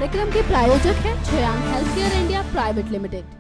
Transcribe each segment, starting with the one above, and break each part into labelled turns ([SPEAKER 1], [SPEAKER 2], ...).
[SPEAKER 1] कार्यक्रम के प्रायोजक हैं छयांग हेल्थकेयर इंडिया प्राइवेट लिमिटेड।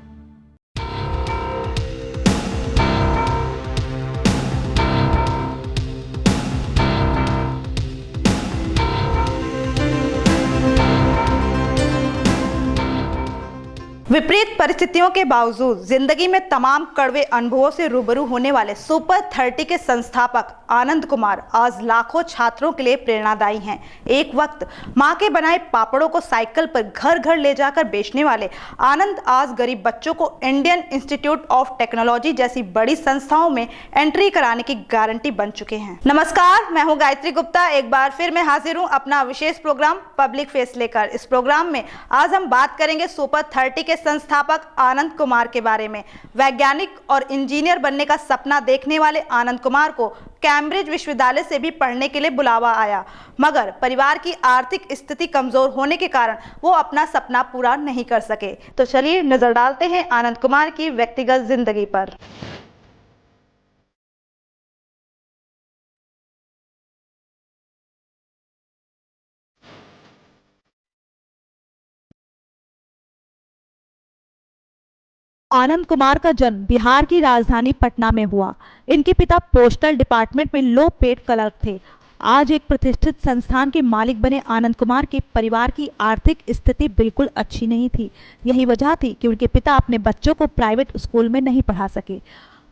[SPEAKER 2] विपरीत परिस्थितियों के बावजूद जिंदगी में तमाम कड़वे अनुभवों से रूबरू होने वाले सुपर 30 के संस्थापक आनंद कुमार आज लाखों छात्रों के लिए प्रेरणादायी हैं। एक वक्त मां के बनाए पापड़ों को साइकिल पर घर घर ले जाकर बेचने वाले आनंद आज गरीब बच्चों को इंडियन इंस्टीट्यूट ऑफ टेक्नोलॉजी जैसी बड़ी संस्थाओं में एंट्री कराने की गारंटी बन चुके हैं। नमस्कार, मैं हूँ गायत्री गुप्ता। एक बार फिर मैं हाजिर हूँ अपना विशेष प्रोग्राम पब्लिक फेस लेकर। इस प्रोग्राम में आज हम बात करेंगे सुपर 30 के संस्थापक आनंद कुमार के बारे में। वैज्ञानिक और इंजीनियर बनने का सपना देखने वाले आनंद कुमार को कैम्ब्रिज विश्वविद्यालय से भी पढ़ने के लिए बुलावा आया, मगर परिवार की आर्थिक स्थिति कमजोर होने के कारण वो अपना सपना पूरा नहीं कर सके। तो चलिए नजर डालते हैं आनंद कुमार की व्यक्तिगत जिंदगी पर।
[SPEAKER 3] आनंद कुमार का जन्म बिहार की राजधानी पटना में हुआ। इनके पिता पोस्टल डिपार्टमेंट में लो पेड क्लर्क थे। आज एक प्रतिष्ठित संस्थान के मालिक बने आनंद कुमार के परिवार की आर्थिक स्थिति बिल्कुल अच्छी नहीं थी। यही वजह थी कि उनके पिता अपने बच्चों को प्राइवेट स्कूल में नहीं पढ़ा सके।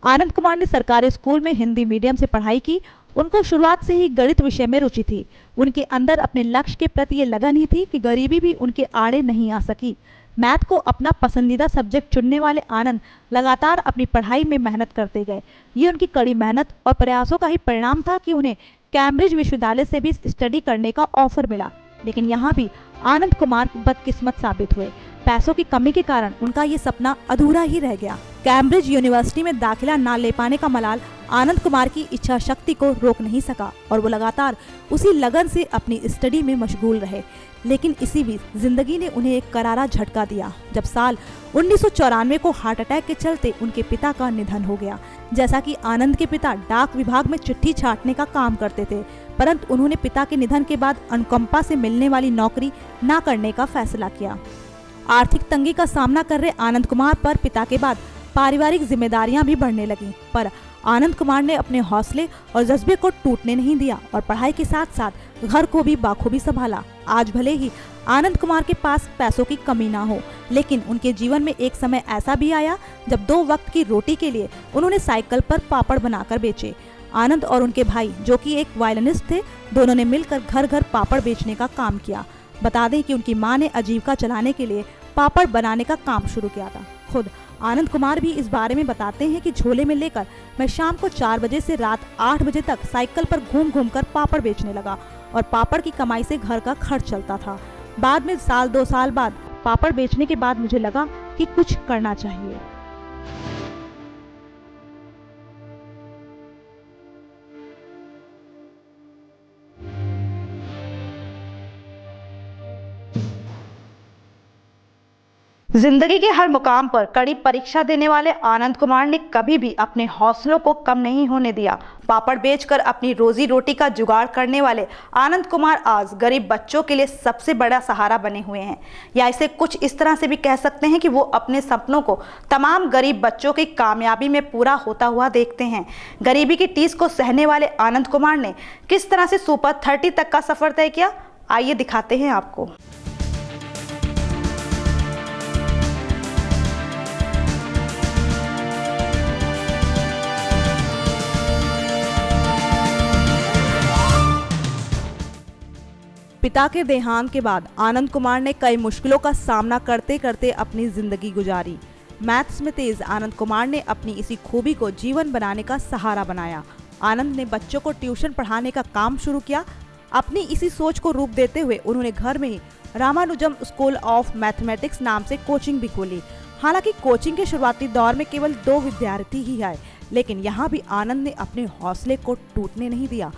[SPEAKER 3] आनंद कुमार ने सरकारी स्कूल में हिंदी मीडियम से पढ़ाई की। उनको शुरुआत से ही गणित विषय में रुचि थी। उनके अंदर अपने लक्ष्य के प्रति ये लगन ही थी कि गरीबी भी उनके आड़े नहीं आ सकी। मैथ को अपना पसंदीदा सब्जेक्ट चुनने वाले आनंद लगातार अपनी पढ़ाई में मेहनत करते गए। ये उनकी कड़ी मेहनत और प्रयासों का ही परिणाम था कि उन्हें कैम्ब्रिज विश्वविद्यालय से भी स्टडी करने का ऑफर मिला। लेकिन यहाँ भी आनंद कुमार बदकिस्मत साबित हुए। पैसों की कमी के कारण उनका ये सपना अधूरा ही रह गया। कैम्ब्रिज यूनिवर्सिटी में दाखिला ना ले पाने का मलाल आनंद कुमार की इच्छा शक्ति को रोक नहीं सका और वो लगातार उसी लगन से अपनी स्टडी में मशगूल रहे। लेकिन इसी बीच जिंदगी ने उन्हें एक करारा झटका दिया जब साल 1994 को हार्ट अटैक के चलते उनके पिता का निधन हो गया। जैसा कि आनंद के पिता डाक विभाग में चिट्ठी छांटने का काम करते थे, परंतु उन्होंने पिता के निधन के बाद अनुकंपा से मिलने वाली नौकरी न करने का फैसला किया। आर्थिक तंगी का सामना कर रहे आनंद कुमार पर पिता के बाद पारिवारिक जिम्मेदारियां भी बढ़ने लगी, पर आनंद कुमार ने अपने हौसले और जज्बे को टूटने नहीं दिया और पढ़ाई के साथ साथ घर को भी बाखूबी संभाला। आज भले ही आनंद कुमार के पास पैसों की कमी ना हो, लेकिन उनके जीवन में एक समय ऐसा भी आया जब 2 वक्त की रोटी के लिए उन्होंने साइकिल पर पापड़ बनाकर बेचे। आनंद और उनके भाई, जो कि एक वायलिनिस्ट थे, दोनों ने मिलकर घर घर पापड़ बेचने का काम किया। बता दें कि उनकी मां ने आजीविका चलाने के लिए पापड़ बनाने का काम शुरू किया था। खुद आनंद कुमार भी इस बारे में बताते हैं कि झोले में लेकर मैं शाम को 4 बजे से रात 8 बजे तक साइकिल पर घूम घूम कर पापड़ बेचने लगा और पापड़ की कमाई से घर का खर्च चलता था। बाद में 1-2 साल बाद पापड़ बेचने के बाद मुझे लगा कि कुछ करना चाहिए।
[SPEAKER 2] जिंदगी के हर मुकाम पर कड़ी परीक्षा देने वाले आनंद कुमार ने कभी भी अपने हौसलों को कम नहीं होने दिया। पापड़ बेचकर अपनी रोजी रोटी का जुगाड़ करने वाले आनंद कुमार आज गरीब बच्चों के लिए सबसे बड़ा सहारा बने हुए हैं, या इसे कुछ इस तरह से भी कह सकते हैं कि वो अपने सपनों को तमाम गरीब बच्चों की कामयाबी में पूरा होता हुआ देखते हैं। गरीबी की टीस को सहने वाले आनंद कुमार ने किस तरह से सुपर 30 तक का सफर तय किया, आइए दिखाते हैं आपको।
[SPEAKER 3] पिता के देहांत के बाद आनंद कुमार ने कई मुश्किलों का सामना करते करते अपनी जिंदगी गुजारी। मैथ्स में तेज आनंद कुमार ने अपनी इसी खूबी को जीवन बनाने का सहारा बनाया। आनंद ने बच्चों को ट्यूशन पढ़ाने का काम शुरू किया। अपनी इसी सोच को रूप देते हुए उन्होंने घर में ही रामानुजम स्कूल ऑफ मैथमेटिक्स नाम से कोचिंग भी खोली। हालांकि कोचिंग के शुरुआती दौर में केवल 2 विद्यार्थी ही आए, लेकिन यहाँ भी आनंद ने अपने हौसले को टूटने नहीं दिया।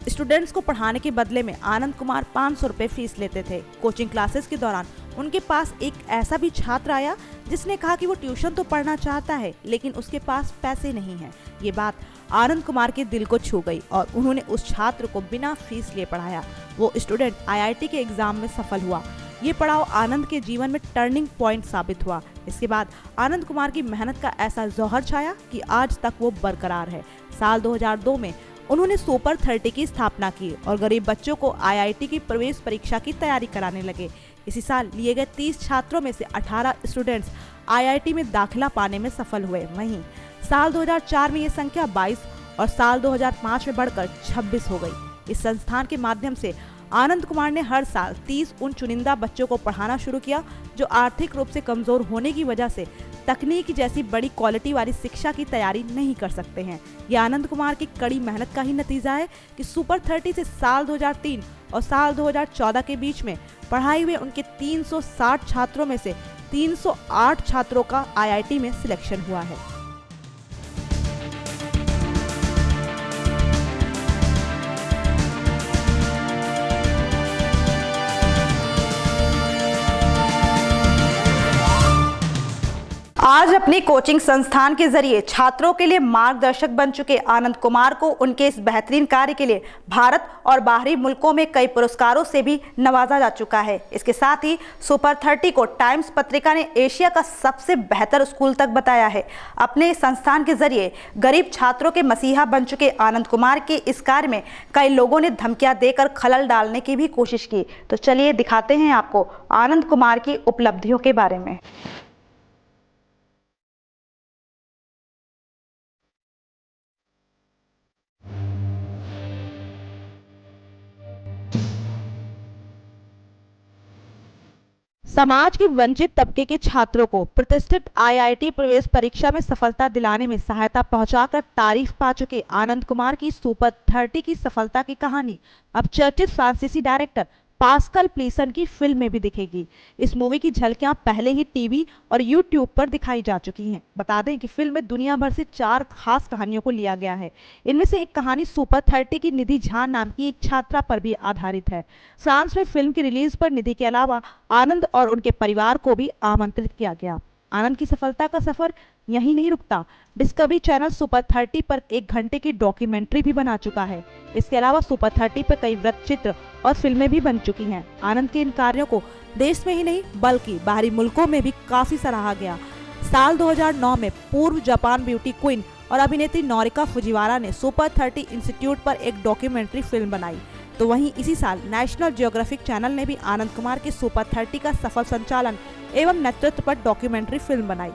[SPEAKER 3] स्टूडेंट्स को पढ़ाने के बदले में आनंद कुमार 500 रुपये फीस लेते थे। कोचिंग क्लासेस के दौरान उनके पास एक ऐसा भी छात्र आया जिसने कहा कि वो ट्यूशन तो पढ़ना चाहता है, लेकिन उसके पास पैसे नहीं हैं। ये बात आनंद कुमार के दिल को छू गई और उन्होंने उस छात्र को बिना फीस लिए पढ़ाया। वो स्टूडेंट IIT के एग्जाम में सफल हुआ। ये पड़ाव आनंद के जीवन में टर्निंग पॉइंट साबित हुआ। इसके बाद आनंद कुमार की मेहनत का ऐसा जौहर छाया कि आज तक वो बरकरार है। साल 2002 में उन्होंने सुपर 30 की स्थापना की और गरीब बच्चों को IIT की प्रवेश परीक्षा की तैयारी कराने लगे। इसी साल लिए गए 30 छात्रों में से 18 स्टूडेंट्स IIT में दाखिला पाने में सफल हुए। वहीं साल 2004 में ये संख्या 22 और साल 2005 में बढ़कर 26 हो गई। इस संस्थान के माध्यम से आनंद कुमार ने हर साल 30 उन चुनिंदा बच्चों को पढ़ाना शुरू किया जो आर्थिक रूप से कमजोर होने की वजह से तकनीक जैसी बड़ी क्वालिटी वाली शिक्षा की तैयारी नहीं कर सकते हैं। ये आनंद कुमार की कड़ी मेहनत का ही नतीजा है कि सुपर 30 से साल 2003 और साल 2014 के बीच में पढ़ाई हुए उनके 360 छात्रों में से 308 छात्रों का IIT में सिलेक्शन हुआ है।
[SPEAKER 2] आज अपनी कोचिंग संस्थान के जरिए छात्रों के लिए मार्गदर्शक बन चुके आनंद कुमार को उनके इस बेहतरीन कार्य के लिए भारत और बाहरी मुल्कों में कई पुरस्कारों से भी नवाजा जा चुका है। इसके साथ ही सुपर 30 को टाइम्स पत्रिका ने एशिया का सबसे बेहतर स्कूल तक बताया है। अपने संस्थान के जरिए गरीब छात्रों के मसीहा बन चुके आनंद कुमार के इस कार्य में कई लोगों ने धमकियां देकर खलल डालने की भी कोशिश की। तो चलिए दिखाते हैं आपको आनंद कुमार की उपलब्धियों के बारे में।
[SPEAKER 3] समाज के वंचित तबके के छात्रों को प्रतिष्ठित IIT प्रवेश परीक्षा में सफलता दिलाने में सहायता पहुंचाकर तारीफ पा चुके आनंद कुमार की सुपर 30 की सफलता की कहानी अब चर्चित फ्रांसीसी डायरेक्टर पास्कल प्लीसन की फिल्म में भी दिखेगी। इस मूवी की झलकियां पहले ही टीवी और YouTube पर दिखाई जा चुकी हैं। बता दें कि फिल्म में दुनिया भर से 4 खास कहानियों को लिया गया है। इनमें से एक कहानी सुपर 30 की निधि झा नाम की एक छात्रा पर भी आधारित है। फ्रांस में फिल्म की रिलीज पर निधि के अलावा आनंद और उनके परिवार को भी आमंत्रित किया गया। आनंद की सफलता का सफर यहीं नहीं रुकता। डिस्कवरी चैनल सुपर 30 पर 1 घंटे की डॉक्यूमेंट्री भी बना चुका है। इसके अलावा सुपर 30 पर कई वृत्त चित्र और फिल्में भी बन चुकी हैं। आनंद के इन कार्यों को देश में ही नहीं बल्कि बाहरी मुल्कों में भी काफी सराहा गया। साल 2009 में पूर्व जापान ब्यूटी क्वीन और अभिनेत्री नोरिका फुजिवारा ने सुपर 30 इंस्टीट्यूट पर एक डॉक्यूमेंट्री फिल्म बनाई। तो वहीं इसी साल नेशनल जियोग्राफिक चैनल ने भी आनंद कुमार के सुपर 30 का सफल संचालन एवं नेतृत्व पर डॉक्यूमेंट्री फिल्म बनाई।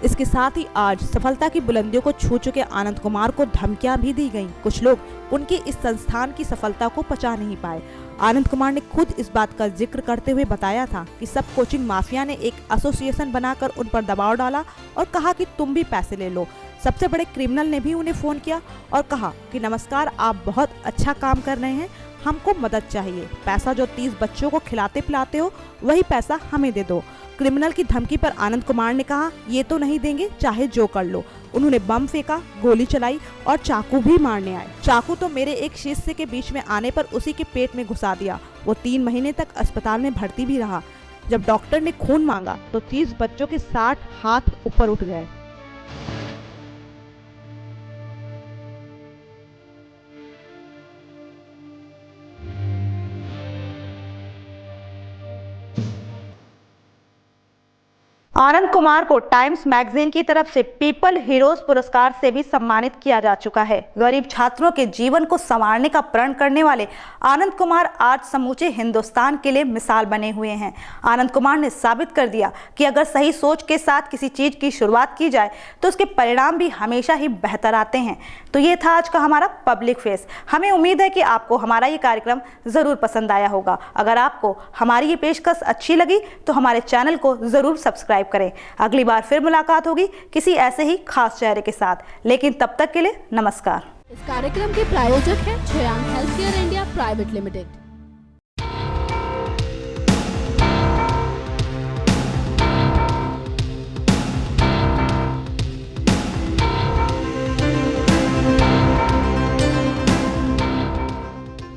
[SPEAKER 3] इसके साथ ही आज सफलता की बुलंदियों को छू चुके आनंद कुमार को धमकियां भी दी गईं। कुछ लोग उनकी इस संस्थान की सफलता को पचा नहीं पाए। आनंद कुमार ने खुद इस बात का जिक्र करते हुए बताया था कि सब कोचिंग माफिया ने एक एसोसिएशन बनाकर उन पर दबाव डाला और कहा कि तुम भी पैसे ले लो। सबसे बड़े क्रिमिनल ने भी उन्हें फोन किया और कहा कि नमस्कार, आप बहुत अच्छा काम कर रहे हैं, हमको मदद चाहिए। पैसा जो 30 बच्चों को खिलाते पिलाते हो वही पैसा हमें दे दो। क्रिमिनल की धमकी पर आनंद कुमार ने कहा, ये तो नहीं देंगे, चाहे जो कर लो। उन्होंने बम फेंका, गोली चलाई और चाकू भी मारने आए। चाकू तो मेरे एक शिष्य के बीच में आने पर उसी के पेट में घुसा दिया। वो 3 महीने तक अस्पताल में भर्ती भी रहा। जब डॉक्टर ने खून मांगा तो 30 बच्चों के 60 हाथ ऊपर उठ गए।
[SPEAKER 2] आनंद कुमार को टाइम्स मैगजीन की तरफ से पीपल हीरोज पुरस्कार से भी सम्मानित किया जा चुका है। गरीब छात्रों के जीवन को संवारने का प्रण करने वाले आनंद कुमार आज समूचे हिंदुस्तान के लिए मिसाल बने हुए हैं। आनंद कुमार ने साबित कर दिया कि अगर सही सोच के साथ किसी चीज की शुरुआत की जाए तो उसके परिणाम भी हमेशा ही बेहतर आते हैं। तो ये था आज का हमारा पब्लिक फेस। हमें उम्मीद है कि आपको हमारा ये कार्यक्रम जरूर पसंद आया होगा। अगर आपको हमारी ये पेशकश अच्छी लगी तो हमारे चैनल को जरूर सब्सक्राइब करें। अगली बार फिर मुलाकात होगी किसी ऐसे ही खास चेहरे के साथ, लेकिन तब तक के लिए नमस्कार।
[SPEAKER 1] इस कार्यक्रम के प्रायोजक हैं Shreyang health care India private limited.